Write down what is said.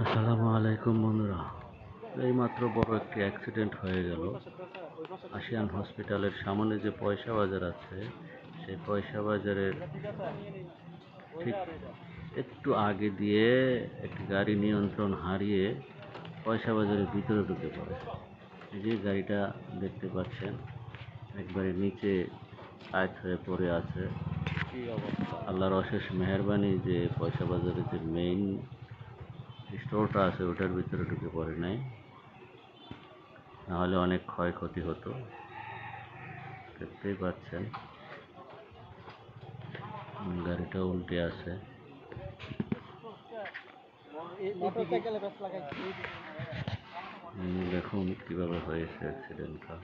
আসসালামু আলাইকুম বন্ধুরা। এইমাত্র বড় একটি অ্যাক্সিডেন্ট হয়ে গেল। আশিয়ান হসপিটালের সামনে যে পয়সা বাজার আছে, সেই পয়সা বাজারের ঠিক একটু আগে দিয়ে একটি গাড়ি নিয়ন্ত্রণ হারিয়ে পয়সা বাজারের ভিতরে ঢুকে পড়ে। এই যে গাড়িটা দেখতে পাচ্ছেন, একবারে নিচে আয়ত হয়ে পড়ে আছে। আল্লাহর অশেষ মেহেরবানি যে পয়সা বাজারের যে মেইন স্টোরটা আছে ওটার ভিতরে ঢুকে পড়ে নাই, নাহলে অনেক ক্ষয়ক্ষতি হতো। দেখতেই পাচ্ছেন গাড়িটা উল্টে আছে। দেখুন কিভাবে হয়েছে অ্যাক্সিডেন্টটা।